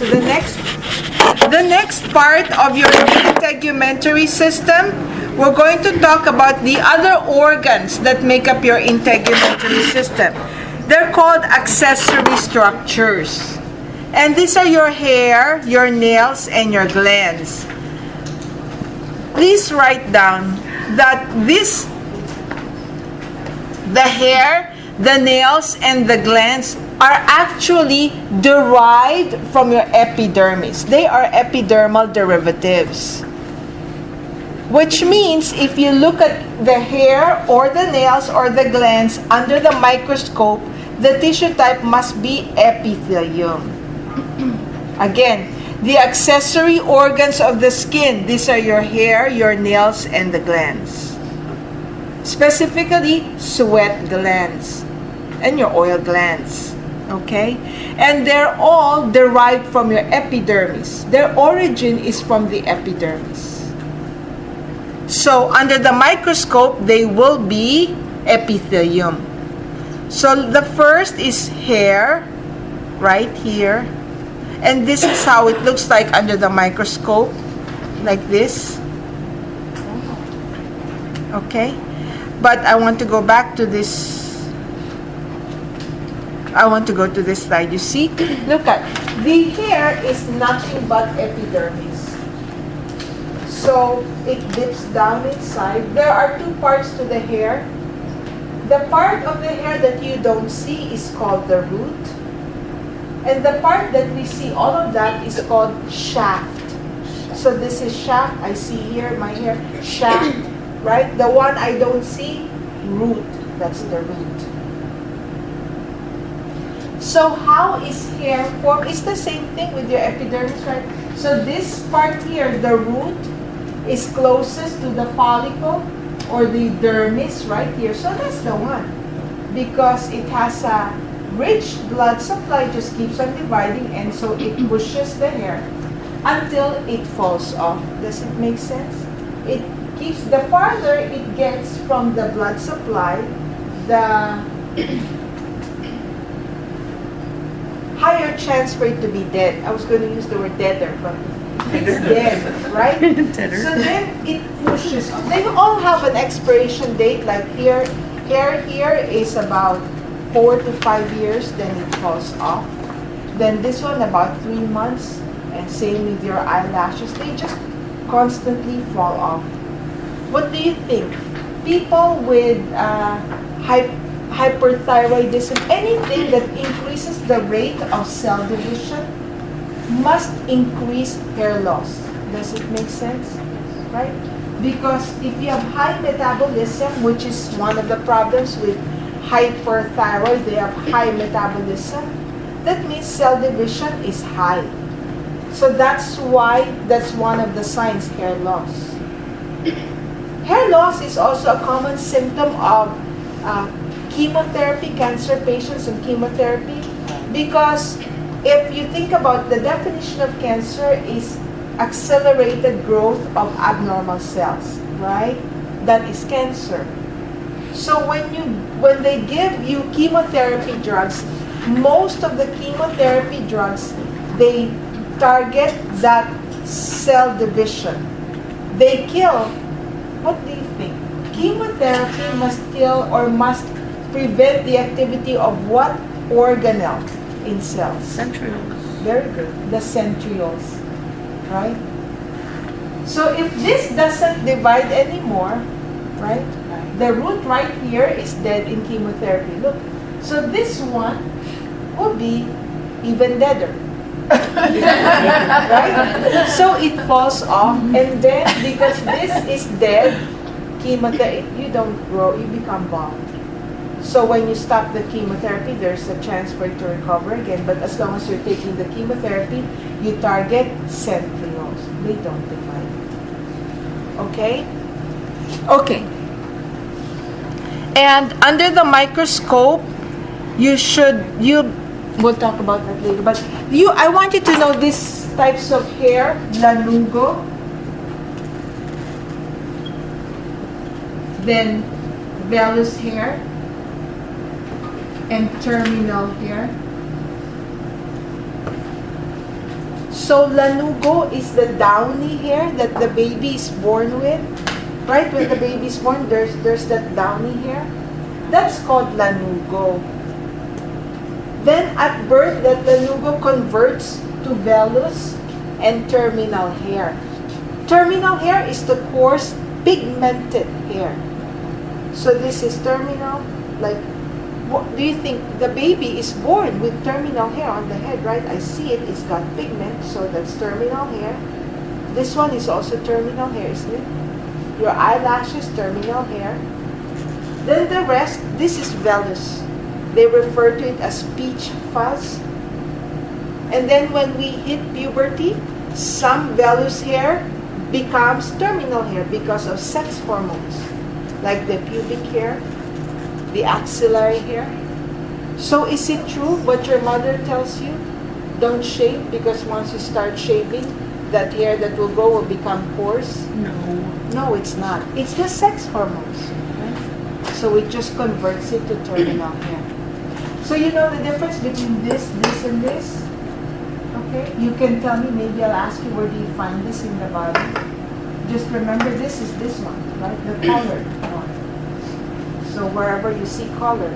The next part of your integumentary system, we're going to talk about the other organs that make up your integumentary system. They're called accessory structures. And these are your hair, your nails, and your glands. Please write down that the hair, the nails, and the glands are actually derived from your epidermis. They are epidermal derivatives. Which means if you look at the hair or the nails or the glands under the microscope, the tissue type must be epithelium. Again, the accessory organs of the skin, these are your hair, your nails, and the glands. Specifically, sweat glands and your oil glands. Okay? And they're all derived from your epidermis. Their origin is from the epidermis. So, under the microscope, they will be epithelium. So, the first is hair, right here. And this is how it looks like under the microscope, like this. Okay? But I want to go back to this. I want to go to this slide. You see? Look at. The hair is nothing but epidermis. So, it dips down inside. There are two parts to the hair. The part of the hair that you don't see is called the root. And the part that we see, all of that, is called shaft. So this is shaft. I see here my hair. Shaft. Right? The one I don't see, root. That's the root. So how is hair formed? It's the same thing with your epidermis, right? So this part here, the root, is closest to the follicle or the dermis right here. So that's the one. Because it has a rich blood supply, just keeps on dividing, and so it pushes the hair until it falls off. Does it make sense? It keeps, the farther it gets from the blood supply, the higher chance for it to be dead. I was going to use the word deader, but it's dead, right? So then it pushes. They all have an expiration date, like here, hair here is about 4 to 5 years, then it falls off. Then this one about 3 months, and same with your eyelashes. They just constantly fall off. What do you think? People with hyperthyroidism, anything that increases the rate of cell division must increase hair loss. Does it make sense? Right? Because if you have high metabolism, which is one of the problems with hyperthyroid, they have high metabolism, that means cell division is high. So that's why that's one of the signs, hair loss. Hair loss is also a common symptom of chemotherapy, cancer patients and chemotherapy, because if you think about the definition of cancer is accelerated growth of abnormal cells, right? That is cancer. So when they give you chemotherapy drugs, most of the chemotherapy drugs, they target that cell division. They kill, what do you think? Chemotherapy must kill or must prevent the activity of what organelle in cells? Centrioles. Very good. The centrioles. Right? So if this doesn't divide anymore, right? The root right here is dead in chemotherapy. Look. So this one will be even deader. Right? So it falls off, and then because this is dead, chemotherapy, you don't grow, you become bald. So when you stop the chemotherapy, there's a chance for it to recover again. But as long as you're taking the chemotherapy, you target centrioles. They don't divide. Okay? Okay. And under the microscope, we'll talk about that later. But I want you to know these types of hair, lanugo, then vellus hair, and terminal hair. So lanugo is the downy hair that the baby is born with. Right? When the baby is born, there's that downy hair. That's called lanugo. Then at birth, that lanugo converts to vellus and terminal hair. Terminal hair is the coarse, pigmented hair. So this is terminal, like, what do you think? The baby is born with terminal hair on the head, right? I see it, it's got pigment, so that's terminal hair. This one is also terminal hair, isn't it? Your eyelashes, terminal hair. Then the rest, this is vellus. They refer to it as peach fuzz. And then when we hit puberty, some vellus hair becomes terminal hair because of sex hormones, like the pubic hair, the axillary hair. So is it true what your mother tells you? Don't shave, because once you start shaving, that hair that will grow will become coarse? No, it's not. It's the sex hormones. Right? So it just converts it to terminal hair. So you know the difference between this, and this? Okay? You can tell me, maybe I'll ask you, where do you find this in the body? Just remember, this is this one, right? The colored one. So wherever you see color.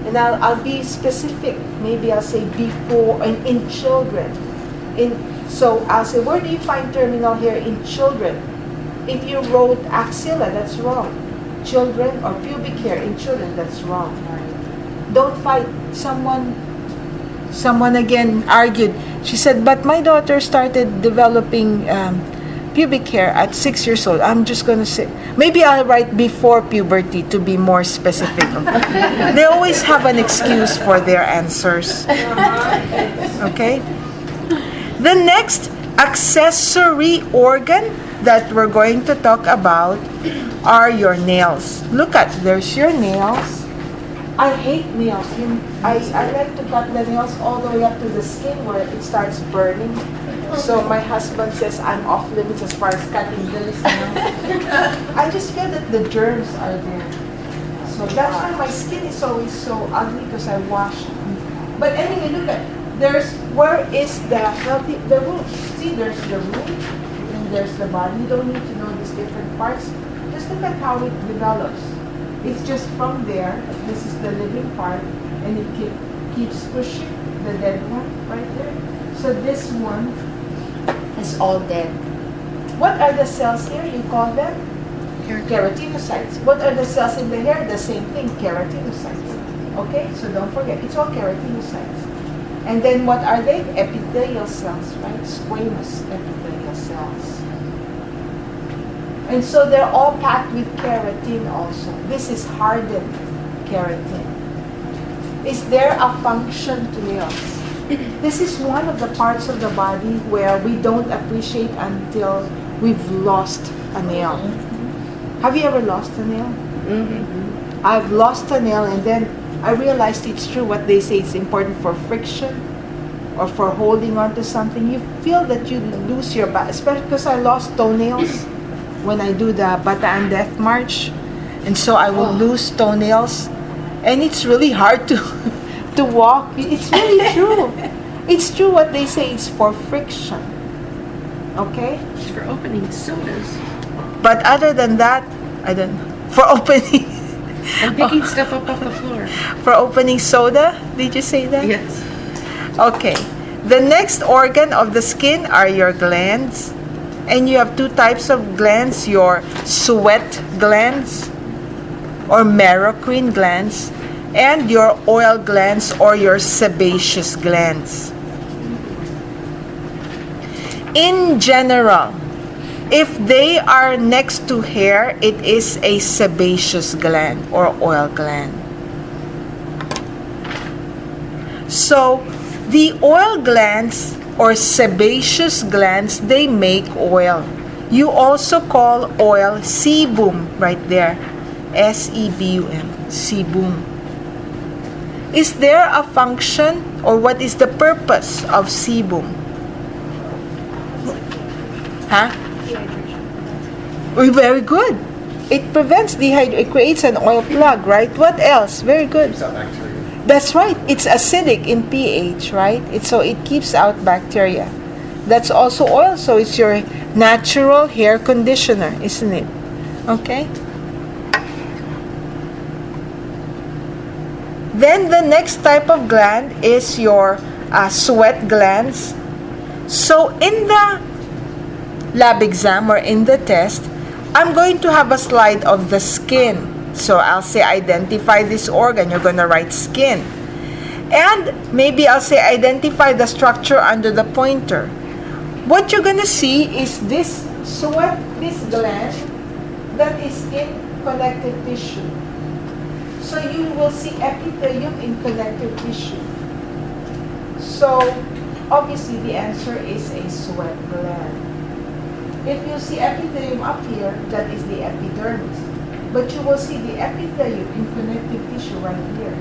And I'll be specific. Maybe I'll say before, in children. So I'll say, where do you find terminal hair in children? If you wrote axilla, that's wrong. Children, or pubic hair in children, that's wrong. Don't fight. Someone again argued. She said, but my daughter started developing pubic hair at 6 years old. I'm just going to say, maybe I'll write before puberty to be more specific. They always have an excuse for their answers. Okay? The next accessory organ that we're going to talk about are your nails. Look at, there's your nails. I hate nails. I like to cut the nails all the way up to the skin where it starts burning. So my husband says I'm off limits as far as cutting this nails. I just feel that the germs are there. So that's why my skin is always so ugly, because I wash. But anyway, look at, where is the root? See, there's the root, and there's the body. You don't need to know these different parts. Just look at how it develops. It's just from there, this is the living part, and it keeps pushing the dead one right there. So this one is all dead. What are the cells here? You call them? Keratinocytes. What are the cells in the hair? The same thing, keratinocytes. Okay, so don't forget, it's all keratinocytes. And then what are they? Epithelial cells, right? Squamous epithelial cells. And so they're all packed with keratin also. This is hardened keratin. Is there a function to nails? This is one of the parts of the body where we don't appreciate until we've lost a nail. Have you ever lost a nail? Mm-hmm. I've lost a nail, and then I realized it's true what they say. It's important for friction or for holding on to something. You feel that you lose your back, especially because I lost toenails when I do the Bataan Death March. And so I will lose toenails. And it's really hard to walk. It's really true. It's true what they say. It's for friction. Okay? It's for opening sodas. But other than that, I don't know. For opening... I'm picking stuff up off the floor. For opening soda? Did you say that? Yes. Okay. The next organ of the skin are your glands. And you have two types of glands. Your sweat glands or merocrine glands, and your oil glands or your sebaceous glands. In general, if they are next to hair, it is a sebaceous gland or oil gland. So, the oil glands or sebaceous glands, they make oil. You also call oil sebum right there. S-E-B-U-M, sebum. Is there a function, or what is the purpose of sebum? Huh? Very good. It prevents dehydration. It creates an oil plug, right? What else? Very good. That's right. It's acidic in pH, right? So it keeps out bacteria. That's also oil, so it's your natural hair conditioner, isn't it? Okay? Then the next type of gland is your sweat glands. So in the lab exam or in the test, I'm going to have a slide of the skin. So I'll say identify this organ. You're going to write skin. And maybe I'll say identify the structure under the pointer. What you're going to see is this sweat, this gland that is in connective tissue. So you will see epithelium in connective tissue. So obviously the answer is a sweat gland. If you see epithelium up here, that is the epidermis. But you will see the epithelium in connective tissue right here.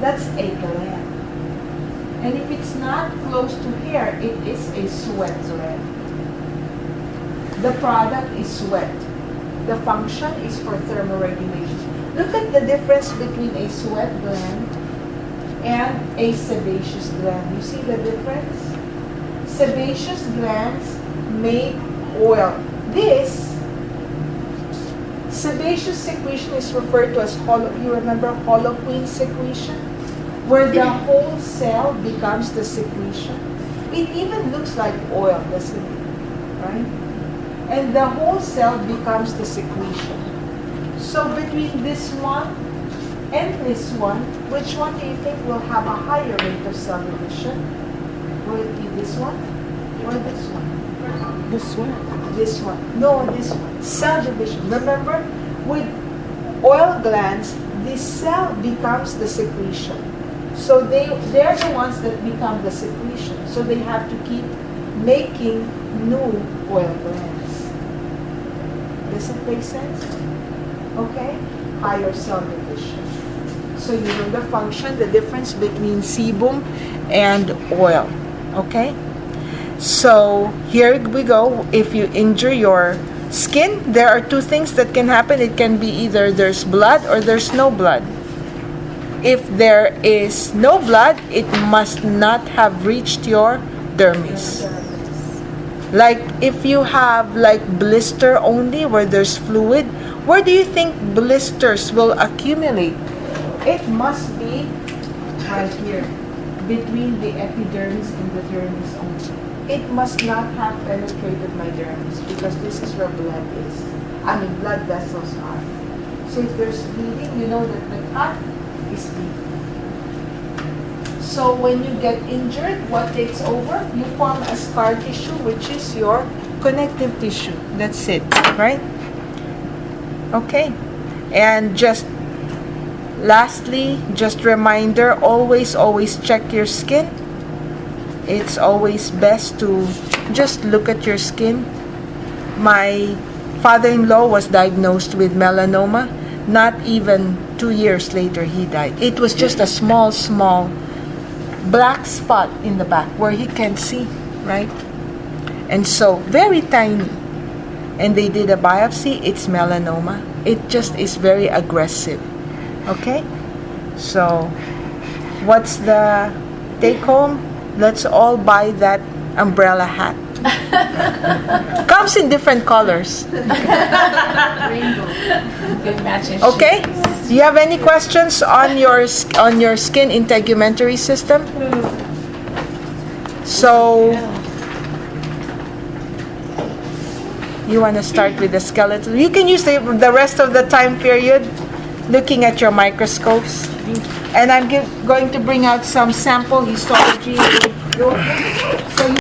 That's a gland. And if it's not close to hair, it is a sweat gland. The product is sweat. The function is for thermoregulation. Look at the difference between a sweat gland and a sebaceous gland. You see the difference? Sebaceous glands make oil. This sebaceous secretion is referred to as you remember holoquine secretion, where the whole cell becomes the secretion. It even looks like oil, doesn't it? Right? And the whole cell becomes the secretion. So between this one and this one, which one do you think will have a higher rate of cell division? Will it be this one or this one? This one. This one. No, this one. Cell division. Remember, with oil glands, the cell becomes the secretion. So they're the ones that become the secretion. So they have to keep making new oil glands. Does it make sense? Okay? Higher cell division. So you know the function, the difference between sebum and oil. Okay? So here we go. If you injure your skin, there are two things that can happen. It can be either there's blood or there's no blood. If there is no blood, it must not have reached your dermis. Like if you have like blister only where there's fluid, where do you think blisters will accumulate? It must be right here, between the epidermis and the dermis only. It must not have penetrated my dermis because this is where blood is. Blood vessels are. So if there's bleeding, you know that the cut is deep. So when you get injured, what takes over? You form a scar tissue, which is your connective tissue. That's it, right? Okay. And just lastly, just reminder, always check your skin. It's always best to just look at your skin. My father-in-law was diagnosed with melanoma. Not even 2 years later, he died. It was just a small black spot in the back where he can see, right? And so, very tiny. And they did a biopsy, it's melanoma. It just is very aggressive. Okay? So, what's the take home? Let's all buy that umbrella hat. Comes in different colors. Rainbow. Good matching. Okay? Do you have any questions on your skin integumentary system? So, you want to start with the skeleton? You can use the rest of the time period looking at your microscopes. And I'm going to bring out some sample histology. So